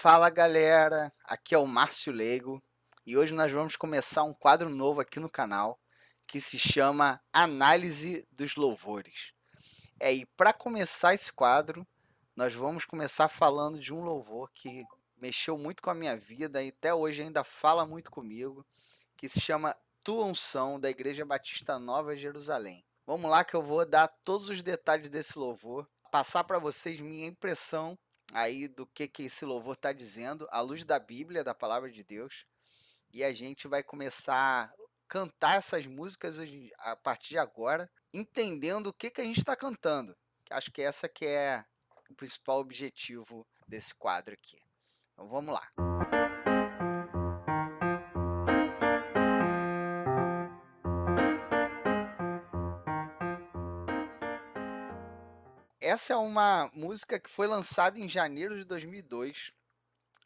Fala galera, aqui é o Márcio Leigo e hoje nós vamos começar um quadro novo aqui no canal que se chama Análise dos Louvores. E para começar esse quadro, nós vamos começar falando de um louvor que mexeu muito com a minha vida e até hoje ainda fala muito comigo, que se chama Tua Unção, da Igreja Batista Nova Jerusalém. Vamos lá que eu vou dar todos os detalhes desse louvor, passar para vocês minha impressão aí do que esse louvor está dizendo, à luz da Bíblia, da Palavra de Deus, e a gente vai começar a cantar essas músicas hoje, a partir de agora, entendendo o que a gente está cantando. Acho que essa que é o principal objetivo desse quadro aqui. Então vamos lá. Essa é uma música que foi lançada em janeiro de 2002.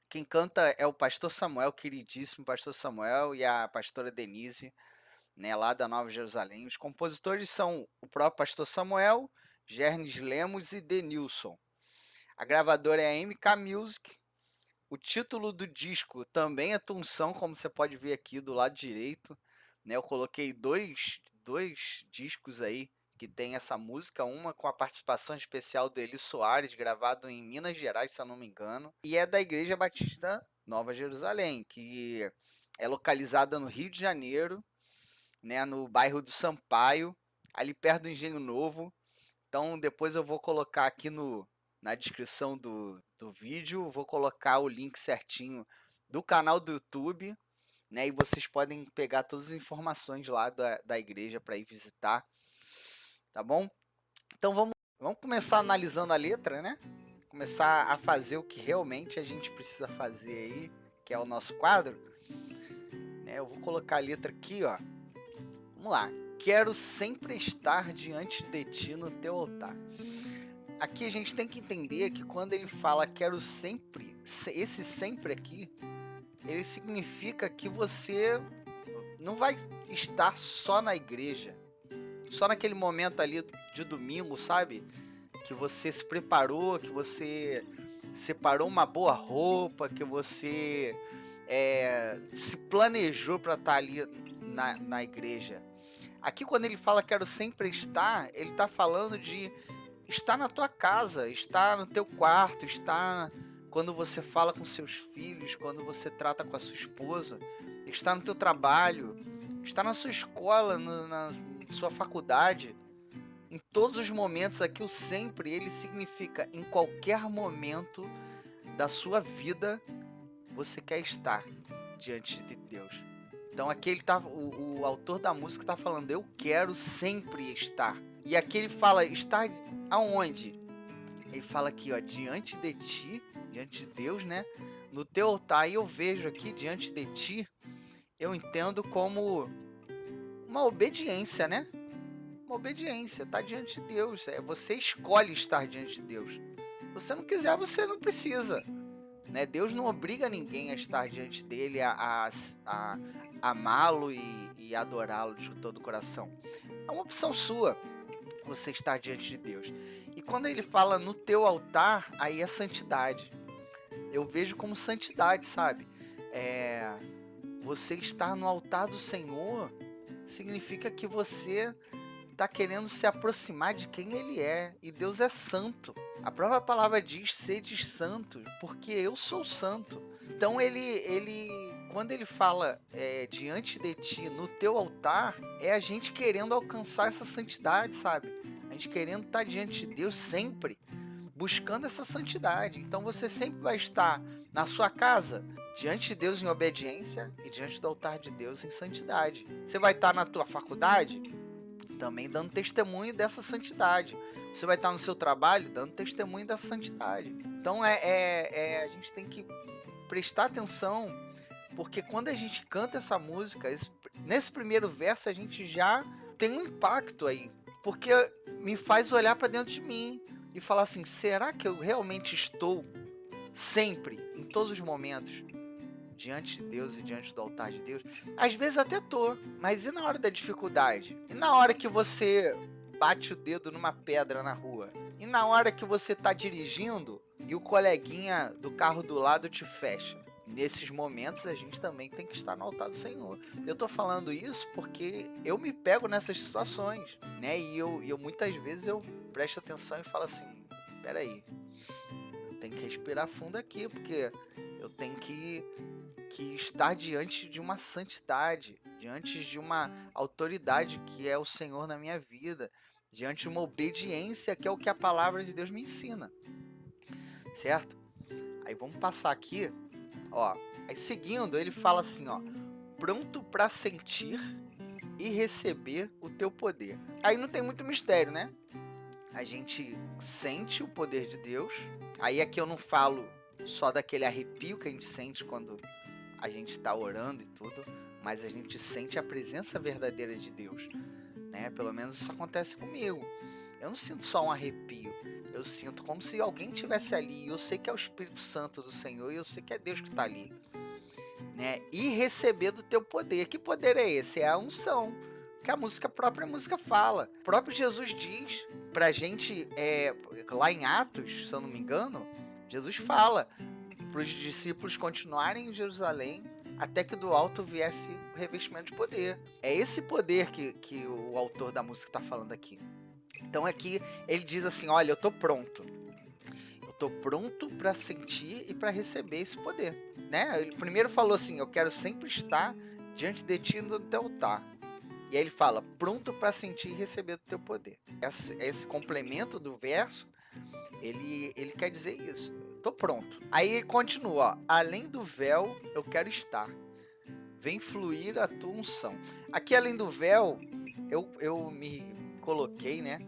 Quem canta é o pastor Samuel, queridíssimo pastor Samuel, e a pastora Denise, né, lá da Nova Jerusalém. Os compositores são o próprio pastor Samuel, Gernes Lemos e Denilson. A gravadora é a MK Music. O título do disco também é Tua Unção, como você pode ver aqui do lado direito, né? Eu coloquei dois discos aí que tem essa música, uma com a participação especial do Eli Soares, gravado em Minas Gerais, se eu não me engano, e é da Igreja Batista Nova Jerusalém, que é localizada no Rio de Janeiro, né, no bairro do Sampaio, ali perto do Engenho Novo. Então depois eu vou colocar aqui na descrição do vídeo, vou colocar o link certinho do canal do YouTube, né, e vocês podem pegar todas as informações lá da igreja para ir visitar, tá bom? Então vamos começar analisando a letra, né? Começar a fazer o que realmente a gente precisa fazer aí, que é o nosso quadro, né? Eu vou colocar a letra aqui, ó. Vamos lá. Quero sempre estar diante de ti no teu altar. Aqui a gente tem que entender que quando ele fala quero sempre, esse sempre aqui, ele significa que você não vai estar só na igreja, só naquele momento ali de domingo, sabe? Que você se preparou, que você separou uma boa roupa, que você se planejou para estar ali na igreja. Aqui quando ele fala quero sempre estar, ele está falando de estar na tua casa, estar no teu quarto, estar quando você fala com seus filhos, quando você trata com a sua esposa, estar no teu trabalho, estar na sua escola, na sua faculdade. Em todos os momentos aqui, o sempre, ele significa em qualquer momento da sua vida, você quer estar diante de Deus. Então aqui ele tá, o autor da música está falando, eu quero sempre estar. E aqui ele fala, estar aonde? Ele fala aqui, ó, diante de ti, diante de Deus, né? No teu altar. E eu vejo aqui, diante de ti, eu entendo como uma obediência, né? Uma obediência, tá diante de Deus. Você escolhe estar diante de Deus. Se você não quiser, você não precisa. Né? Deus não obriga ninguém a estar diante dele, a amá-lo e adorá-lo de todo o coração. É uma opção sua você estar diante de Deus. E quando ele fala no teu altar, aí é santidade. Eu vejo como santidade, sabe? Você estar no altar do Senhor significa que você está querendo se aproximar de quem ele é. E Deus é santo. A própria palavra diz, sedes santos, porque eu sou santo. Então quando ele fala diante de ti, no teu altar, é a gente querendo alcançar essa santidade, sabe? A gente querendo estar diante de Deus sempre, buscando essa santidade. Então você sempre vai estar na sua casa, diante de Deus em obediência e diante do altar de Deus em santidade. Você vai estar na tua faculdade, também dando testemunho dessa santidade. Você vai estar no seu trabalho dando testemunho dessa santidade. Então a gente tem que prestar atenção, porque quando a gente canta essa música, nesse primeiro verso a gente já tem um impacto aí, porque me faz olhar para dentro de mim e falar assim, será que eu realmente estou sempre, em todos os momentos, diante de Deus e diante do altar de Deus? Às vezes até tô, mas e na hora da dificuldade? E na hora que você bate o dedo numa pedra na rua? E na hora que você tá dirigindo e o coleguinha do carro do lado te fecha. Nesses momentos a gente também tem que estar no altar do Senhor. Eu tô falando isso porque eu me pego nessas situações, né? E eu muitas vezes eu presto atenção e falo assim, peraí, eu tenho que respirar fundo aqui, porque eu tenho que estar diante de uma santidade, diante de uma autoridade que é o Senhor na minha vida, diante de uma obediência que é o que a palavra de Deus me ensina, certo? Aí vamos passar aqui, ó. Aí seguindo, ele fala assim, ó, pronto para sentir e receber o teu poder. Aí não tem muito mistério, né? A gente sente o poder de Deus. Aí aqui eu não falo só daquele arrepio que a gente sente quando a gente está orando e tudo, mas a gente sente a presença verdadeira de Deus, né? Pelo menos isso acontece comigo. Eu não sinto só um arrepio, eu sinto como se alguém estivesse ali. Eu sei que é o Espírito Santo do Senhor e eu sei que é Deus que está ali, né? E receber do teu poder. Que poder é esse? É a unção que a própria música fala. O próprio Jesus diz pra gente, lá em Atos, se eu não me engano, Jesus fala para os discípulos continuarem em Jerusalém até que do alto viesse o revestimento de poder. É esse poder que o autor da música está falando aqui. Então aqui ele diz assim, olha, eu estou pronto. Eu estou pronto para sentir e para receber esse poder, né? Ele primeiro falou assim, eu quero sempre estar diante de ti no teu altar. E aí ele fala, pronto para sentir e receber do teu poder. Esse complemento do verso, ele quer dizer isso. Tô pronto. Aí continua, ó, além do véu, eu quero estar. Vem fluir a tua unção. Aqui, além do véu, eu me coloquei, né?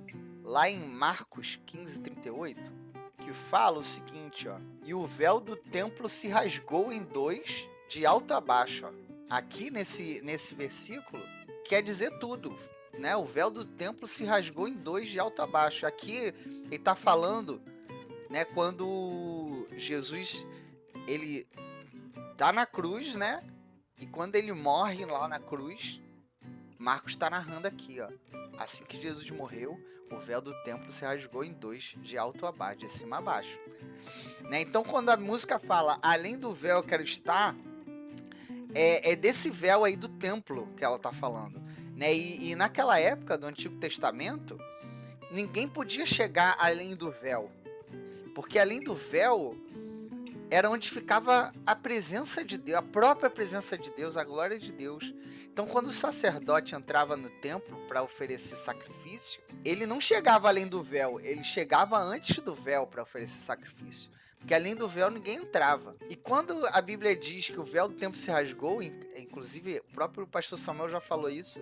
Lá em Marcos 15:38, que fala o seguinte, ó. E o véu do templo se rasgou em dois, de alto a baixo, ó. Aqui nesse versículo, quer dizer tudo, né? O véu do templo se rasgou em dois, de alto a baixo. Aqui, ele tá falando, né, quando Jesus ele tá na cruz, né? E quando ele morre lá na cruz, Marcos está narrando aqui, ó. Assim que Jesus morreu, o véu do templo se rasgou em dois, de alto a baixo, de cima a baixo. Né? Então, quando a música fala além do véu eu quero estar, é desse véu aí do templo que ela tá falando. Né? E naquela época do Antigo Testamento, ninguém podia chegar além do véu. Porque além do véu era onde ficava a presença de Deus, a própria presença de Deus, a glória de Deus. Então, quando o sacerdote entrava no templo para oferecer sacrifício, ele não chegava além do véu, ele chegava antes do véu para oferecer sacrifício. Porque além do véu ninguém entrava. E quando a Bíblia diz que o véu do templo se rasgou, inclusive o próprio pastor Samuel já falou isso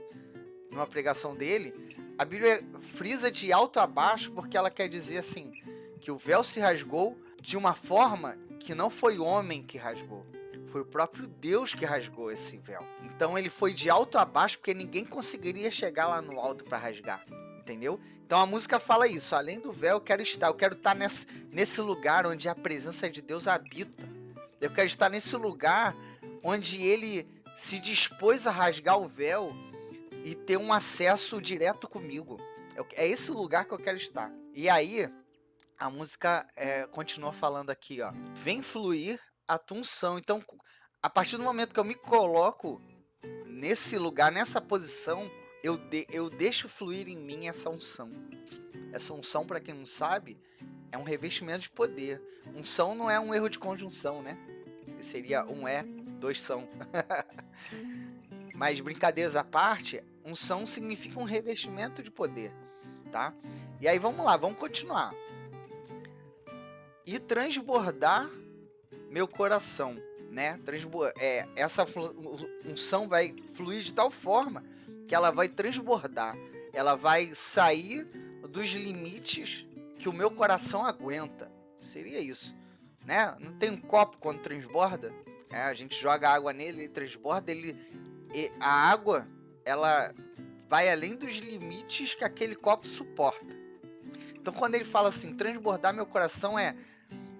numa pregação dele, a Bíblia frisa de alto a baixo porque ela quer dizer assim, que o véu se rasgou de uma forma que não foi o homem que rasgou, foi o próprio Deus que rasgou esse véu. Então ele foi de alto a baixo porque ninguém conseguiria chegar lá no alto para rasgar, entendeu? Então a música fala isso, além do véu eu quero estar nesse lugar onde a presença de Deus habita. Eu quero estar nesse lugar onde ele se dispôs a rasgar o véu e ter um acesso direto comigo. É esse lugar que eu quero estar. E aí a música continua falando aqui, ó. Vem fluir a tua unção. Então, a partir do momento que eu me coloco nesse lugar, nessa posição, eu deixo fluir em mim essa unção. Essa unção, para quem não sabe, é um revestimento de poder. Unção não é um erro de conjunção, né? Seria um dois são. Mas brincadeiras à parte, unção significa um revestimento de poder, tá? E aí vamos lá, vamos continuar. E transbordar meu coração, né? Essa unção vai fluir de tal forma que ela vai transbordar, ela vai sair dos limites que o meu coração aguenta. Seria isso, né? Não tem um copo quando transborda? A gente joga água nele, ele transborda, a água ela vai além dos limites que aquele copo suporta. Então, quando ele fala assim, transbordar meu coração,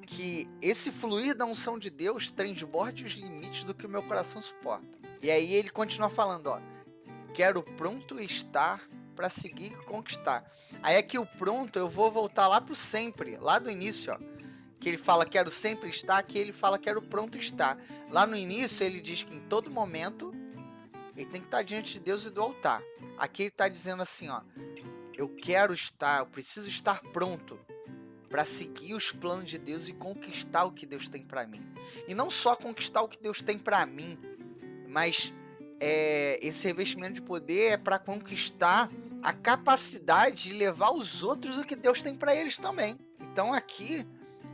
que esse fluir da unção de Deus transborde os limites do que o meu coração suporta. E aí ele continua falando, ó, quero pronto estar para seguir e conquistar. Aí aqui o pronto, eu vou voltar lá pro sempre, lá do início, ó, que ele fala quero sempre estar, aqui ele fala quero pronto estar. Lá no início ele diz que em todo momento ele tem que estar diante de Deus e do altar. Aqui ele está dizendo assim, ó, eu quero estar, eu preciso estar pronto para seguir os planos de Deus e conquistar o que Deus tem para mim. E não só conquistar o que Deus tem para mim, mas esse revestimento de poder é para conquistar a capacidade de levar aos outros o que Deus tem para eles também. Então aqui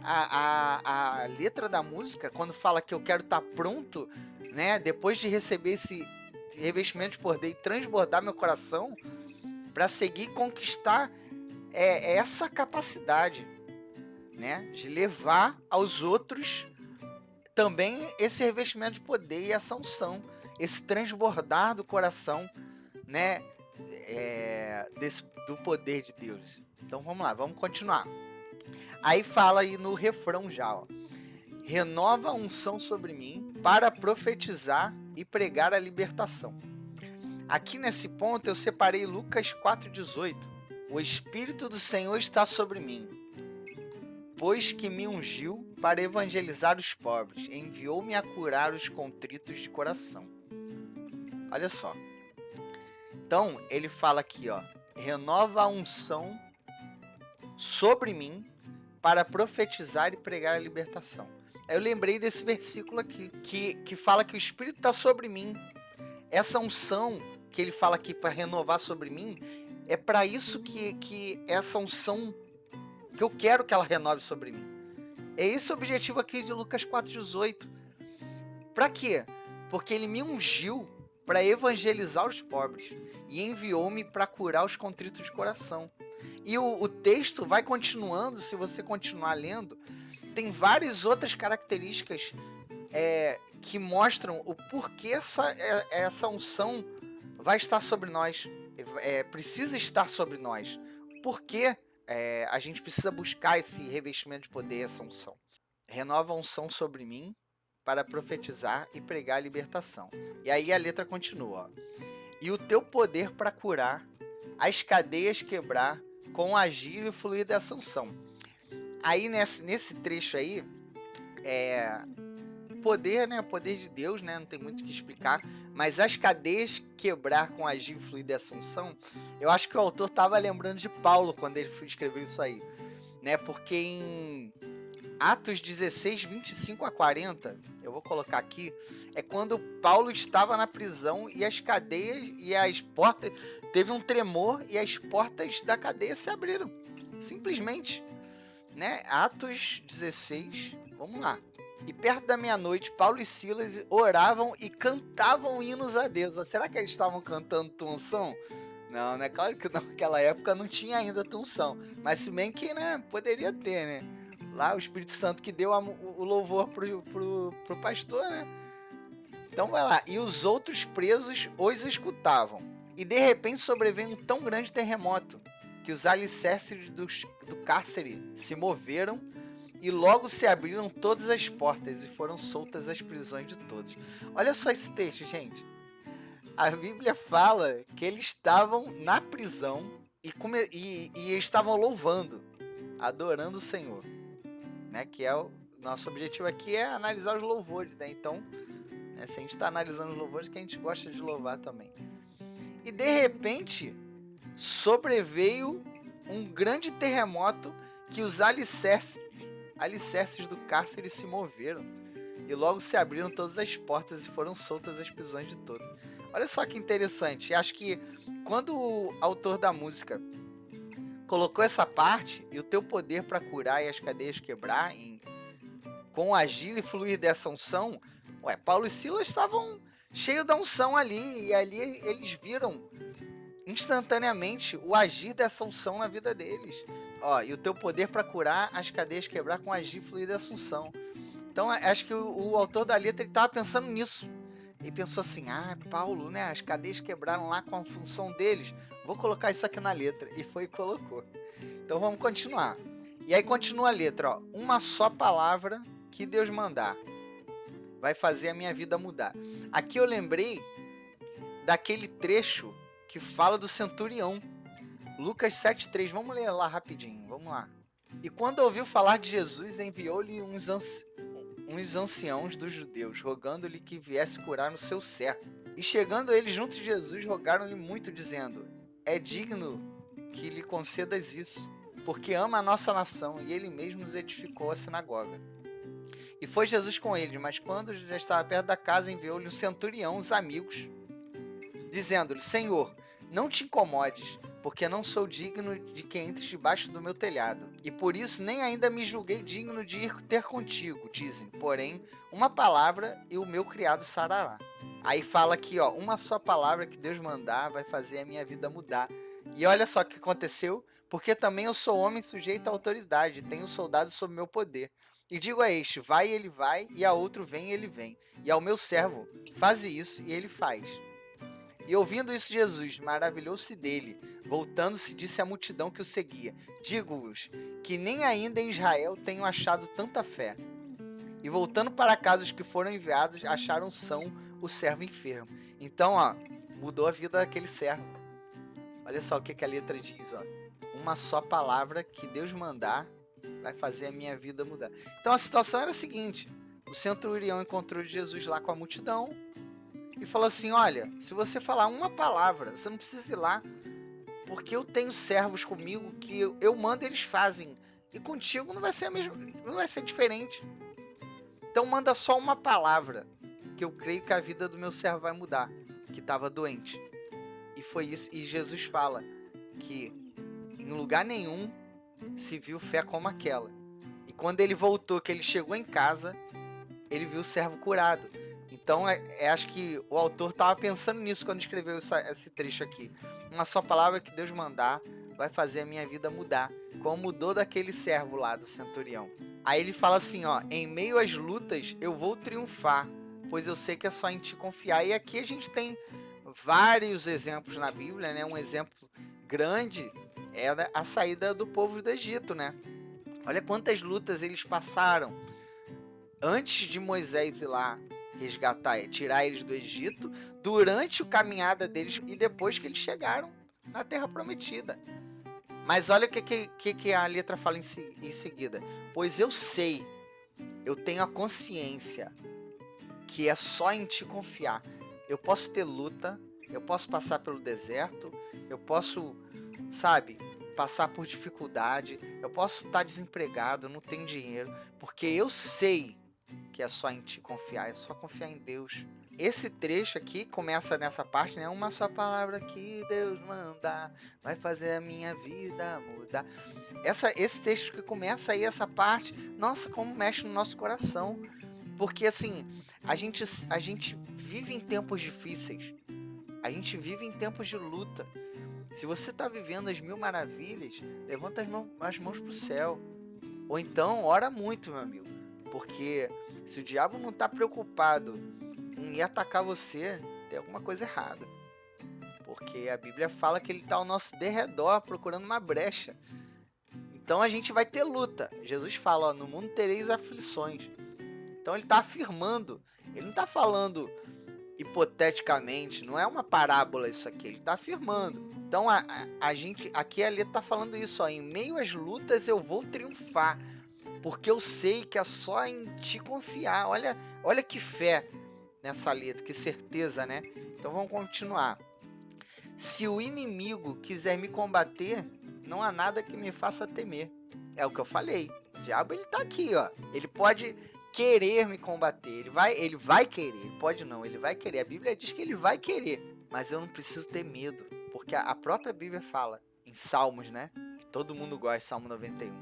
a letra da música, quando fala que eu quero estar pronto, né, depois de receber esse revestimento de poder e transbordar meu coração, para seguir e conquistar essa capacidade, né, de levar aos outros também esse revestimento de poder e essa unção, esse transbordar do coração, né, do poder de Deus. Então vamos lá, vamos continuar. Aí fala aí no refrão já, ó, renova a unção sobre mim para profetizar e pregar a libertação. Aqui nesse ponto eu separei Lucas 4,18. O Espírito do Senhor está sobre mim, pois que me ungiu para evangelizar os pobres, enviou-me a curar os contritos de coração. Olha só. Então, ele fala aqui, ó, renova a unção sobre mim para profetizar e pregar a libertação. Aí eu lembrei desse versículo aqui, que fala que o Espírito está sobre mim. Essa unção que ele fala aqui para renovar sobre mim, é para isso que essa unção, que eu quero que ela renove sobre mim. É esse o objetivo aqui de Lucas 4,18. Para quê? Porque ele me ungiu para evangelizar os pobres e enviou-me para curar os contritos de coração. E o texto vai continuando, se você continuar lendo, tem várias outras características que mostram o porquê essa unção vai estar sobre nós, precisa estar sobre nós. Por que a gente precisa buscar esse revestimento de poder, essa unção? Renova a unção sobre mim para profetizar e pregar a libertação. E aí a letra continua, ó. E o teu poder para curar, as cadeias quebrar, com o agir e o fluir dessa unção. Aí nesse trecho aí, poder, né? Poder de Deus, né? Não tem muito o que explicar. Mas as cadeias quebrar com o agir e fluir dessa unção, eu acho que o autor estava lembrando de Paulo quando ele escreveu isso aí, né? Porque em Atos 16, 25 a 40, eu vou colocar aqui, é quando Paulo estava na prisão e as cadeias e as portas, teve um tremor e as portas da cadeia se abriram, simplesmente, né? Atos 16, vamos lá. E perto da meia-noite, Paulo e Silas oravam e cantavam hinos a Deus. Será que eles estavam cantando tunção? Não, né? Claro que naquela época não tinha ainda tunção, mas se bem que, né, poderia ter, né? Lá o Espírito Santo que deu o louvor pro pastor, né? Então vai lá. E os outros presos os escutavam. E de repente sobreveio um tão grande terremoto que os alicerces do cárcere se moveram e logo se abriram todas as portas e foram soltas as prisões de todos. Olha só esse texto, gente. A Bíblia fala que eles estavam na prisão e estavam louvando, adorando o Senhor. Né, que o nosso objetivo aqui é analisar os louvores, né? Então, né, se a gente está analisando os louvores, que a gente gosta de louvar também. E de repente sobreveio um grande terremoto que os alicerces do cárcere se moveram e logo se abriram todas as portas e foram soltas as prisões de todos. Olha só que interessante. Acho que quando o autor da música colocou essa parte, e o teu poder para curar e as cadeias quebrar, com o agir e fluir dessa unção, Paulo e Silas estavam cheios da unção ali, e ali eles viram instantaneamente o agir dessa unção na vida deles. Ó, e o teu poder para curar as cadeias quebrar com o agir e fluir dessa unção. Então acho que o autor da letra estava pensando nisso. Ele pensou assim, Paulo, né, as cadeias quebraram lá com a função deles, vou colocar isso aqui na letra. E foi e colocou. Então vamos continuar. E aí continua a letra, ó. Uma só palavra que Deus mandar vai fazer a minha vida mudar. Aqui eu lembrei daquele trecho que fala do centurião. Lucas 7,3. Vamos ler lá rapidinho. Vamos lá. E quando ouviu falar de Jesus, enviou-lhe uns anciãos dos judeus, rogando-lhe que viesse curar no seu servo. E chegando eles junto de Jesus, rogaram-lhe muito, dizendo: é digno que lhe concedas isso, porque ama a nossa nação, e ele mesmo nos edificou a sinagoga. E foi Jesus com eles, mas quando já estava perto da casa, enviou-lhe um centurião, os amigos, dizendo-lhe: Senhor, não te incomodes, porque não sou digno de que entres debaixo do meu telhado. E por isso nem ainda me julguei digno de ir ter contigo, dizem. Porém, uma palavra e o meu criado sarará. Aí fala aqui, ó, uma só palavra que Deus mandar vai fazer a minha vida mudar. E olha só o que aconteceu, porque também eu sou homem sujeito à autoridade, tenho soldados sob meu poder. E digo a este, vai, ele vai, e a outro, vem, ele vem. E ao meu servo, faze isso, e ele faz. E ouvindo isso, Jesus maravilhou-se dele. Voltando-se, disse à multidão que o seguia: digo-vos que nem ainda em Israel tenho achado tanta fé. E voltando para casa, os que foram enviados acharam são o servo enfermo. Então, ó, mudou a vida daquele servo. Olha só o que a letra diz, ó. Uma só palavra que Deus mandar vai fazer a minha vida mudar. Então a situação era a seguinte: o centurião encontrou Jesus lá com a multidão e falou assim: olha, se você falar uma palavra, você não precisa ir lá, porque eu tenho servos comigo que eu mando e eles fazem. E contigo não vai ser a mesma, não vai ser diferente. Então manda só uma palavra, que eu creio que a vida do meu servo vai mudar, que estava doente. E foi isso. E Jesus fala que em lugar nenhum se viu fé como aquela. E quando ele voltou, que ele chegou em casa, ele viu o servo curado. Então, acho que o autor estava pensando nisso quando escreveu esse trecho aqui. Uma só palavra que Deus mandar vai fazer a minha vida mudar, como mudou daquele servo lá do centurião. Aí ele fala assim, ó, em meio às lutas eu vou triunfar, pois eu sei que é só em ti confiar. E aqui a gente tem vários exemplos na Bíblia, né? Um exemplo grande é a saída do povo do Egito, né? Olha quantas lutas eles passaram antes de Moisés ir lá resgatar, tirar eles do Egito, durante a caminhada deles e depois que eles chegaram na Terra Prometida. Mas olha o que a letra fala em seguida. Pois eu sei, eu tenho a consciência que é só em ti confiar. Eu posso ter luta, eu posso passar pelo deserto, eu posso, sabe, passar por dificuldade, eu posso estar desempregado, não tenho dinheiro, porque eu sei que é só em ti confiar, é só confiar em Deus. Esse trecho aqui começa nessa parte, né? Uma só palavra que Deus mandar vai fazer a minha vida mudar. Esse texto que começa aí, essa parte, nossa, como mexe no nosso coração. Porque assim, a gente vive em tempos difíceis. A gente vive em tempos de luta. Se você está vivendo as mil maravilhas, levanta as mãos para o céu. Ou então, ora muito, meu amigo. Porque se o diabo não está preocupado em ir atacar você, tem alguma coisa errada. Porque a Bíblia fala que ele está ao nosso derredor, procurando uma brecha. Então a gente vai ter luta. Jesus fala, ó, no mundo tereis aflições. Então ele está afirmando. Ele não está falando hipoteticamente, não é uma parábola isso aqui. Ele está afirmando. Então a gente, aqui a letra está falando isso, ó, em meio às lutas eu vou triunfar. Porque eu sei que é só em te confiar. Olha que fé nessa letra, que certeza, né? Então vamos continuar. Se o inimigo quiser me combater, não há nada que me faça temer. É o que eu falei. O diabo, ele tá aqui, ó. Ele pode querer me combater. Ele vai querer. Ele pode não, ele vai querer. A Bíblia diz que ele vai querer. Mas eu não preciso ter medo. Porque a própria Bíblia fala, em Salmos, né? Que todo mundo gosta, Salmo 91.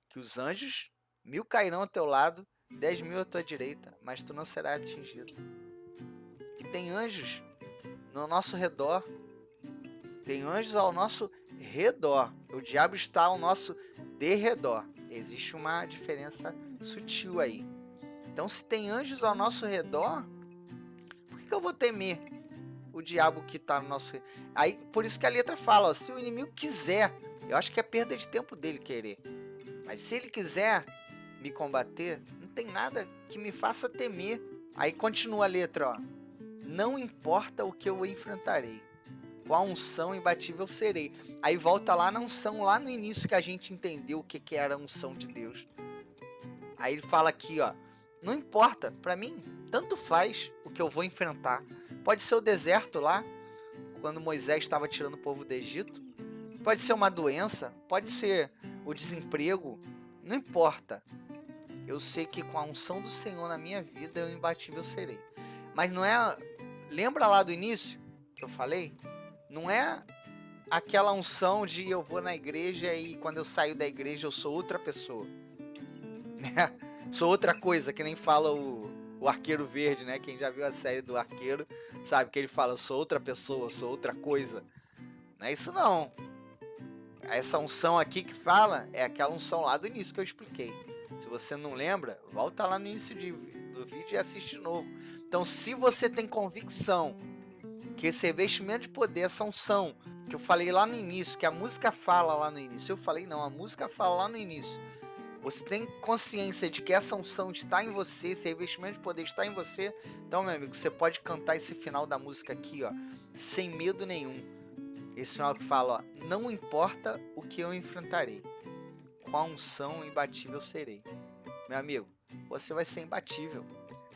Que os anjos, 1000 cairão ao teu lado, 10.000 à tua direita, mas tu não serás atingido. E tem anjos no nosso redor. Tem anjos ao nosso redor. O diabo está ao nosso derredor. Existe uma diferença sutil aí. Então, se tem anjos ao nosso redor, por que eu vou temer o diabo que está no nosso redor? Aí, por isso que a letra fala, ó, se o inimigo quiser, eu acho que é perda de tempo dele querer. Mas se ele quiser me combater, não tem nada que me faça temer. Aí continua a letra, ó. Não importa o que eu enfrentarei. com a unção imbatível serei. Aí volta lá na unção, lá no início que a gente entendeu o que era a unção de Deus. Aí ele fala aqui, ó, não importa, para mim, tanto faz o que eu vou enfrentar. Pode ser o deserto lá, quando Moisés estava tirando o povo do Egito. Pode ser uma doença, pode ser o desemprego, não importa. Eu sei que com a unção do Senhor na minha vida, eu imbatível serei. Mas não é... Lembra lá do início que eu falei? Não é aquela unção de eu vou na igreja e quando eu saio da igreja eu sou outra pessoa. Sou outra coisa, que nem fala o Arqueiro Verde, né? Quem já viu a série do Arqueiro sabe que ele fala, eu sou outra pessoa, eu sou outra coisa. Não é isso não. Essa unção aqui que fala é aquela unção lá do início que eu expliquei. Se você não lembra, volta lá no início do vídeo e assiste de novo. Então, se você tem convicção que esse revestimento de poder, essa unção, que eu falei lá no início, que a música fala lá no início, eu falei não, a música fala lá no início. Você tem consciência de que essa unção está em você, esse revestimento de poder está em você. Então, meu amigo, você pode cantar esse final da música aqui, ó, sem medo nenhum. Esse final que fala, ó, não importa o que eu enfrentarei, com a unção imbatível serei. Meu amigo, você vai ser imbatível.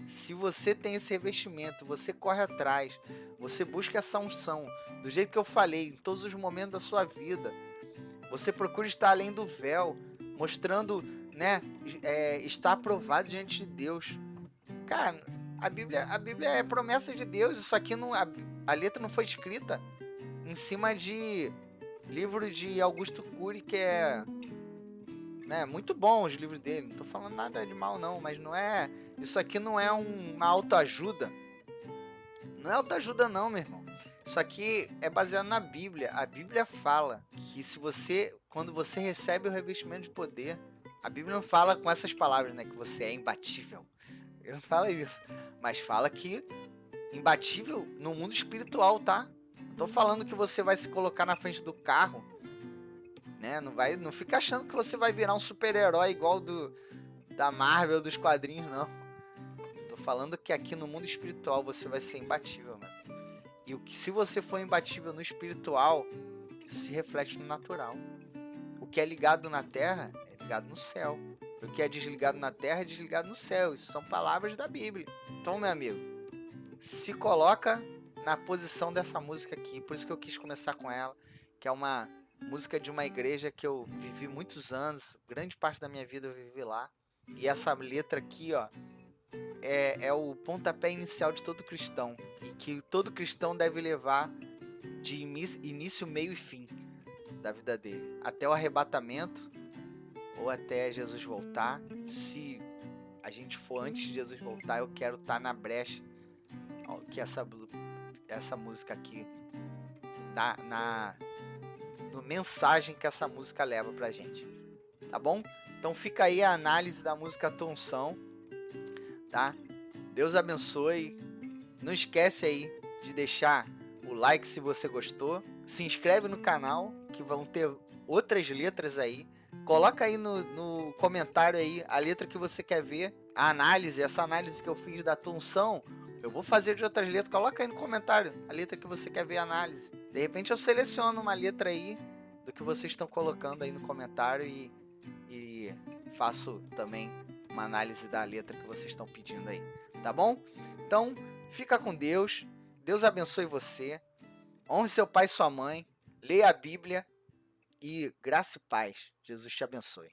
Se você tem esse revestimento, você corre atrás, você busca essa unção, do jeito que eu falei, em todos os momentos da sua vida. Você procura estar além do véu, mostrando, né, estar aprovado diante de Deus. Cara, a Bíblia é promessa de Deus. Isso aqui não, a letra não foi escrita em cima de livro de Augusto Cury, que é, né, muito bom os livros dele. Não tô falando nada de mal não, mas não é, isso aqui não é uma autoajuda. Não é autoajuda não, meu irmão. Isso aqui é baseado na Bíblia. A Bíblia fala que quando você recebe o revestimento de poder, a Bíblia não fala com essas palavras, né, que você é imbatível. Ele não fala isso, mas fala que imbatível no mundo espiritual, tá? Não tô falando que você vai se colocar na frente do carro, né? Não fica achando que você vai virar um super-herói igual da Marvel, dos quadrinhos, não. Tô falando que aqui no mundo espiritual você vai ser imbatível, mano. E se você for imbatível no espiritual, isso se reflete no natural. O que é ligado na terra é ligado no céu. O que é desligado na terra é desligado no céu. Isso são palavras da Bíblia. Então, meu amigo, se coloca na posição dessa música aqui. Por isso que eu quis começar com ela, que é uma música de uma igreja que eu vivi muitos anos. Grande parte da minha vida eu vivi lá. E essa letra aqui, ó, é o pontapé inicial de todo cristão, e que todo cristão deve levar de início, meio e fim da vida dele, até o arrebatamento ou até Jesus voltar. Se a gente for antes de Jesus voltar, eu quero estar na brecha que essa música aqui, no mensagem que essa música leva pra gente, tá bom? Então fica aí a análise da música Tua Unção, tá? Deus abençoe. Não esquece aí de deixar o like se você gostou. Se inscreve no canal, que vão ter outras letras aí. Coloca aí no comentário aí a letra que você quer ver, a análise, essa análise que eu fiz da Tua Unção, eu vou fazer de outras letras. Coloca aí no comentário a letra que você quer ver a análise. De repente eu seleciono uma letra aí do que vocês estão colocando aí no comentário e faço também uma análise da letra que vocês estão pedindo aí, tá bom? Então, fica com Deus. Deus abençoe você. Honre seu pai e sua mãe. Leia a Bíblia. E graça e paz. Jesus te abençoe.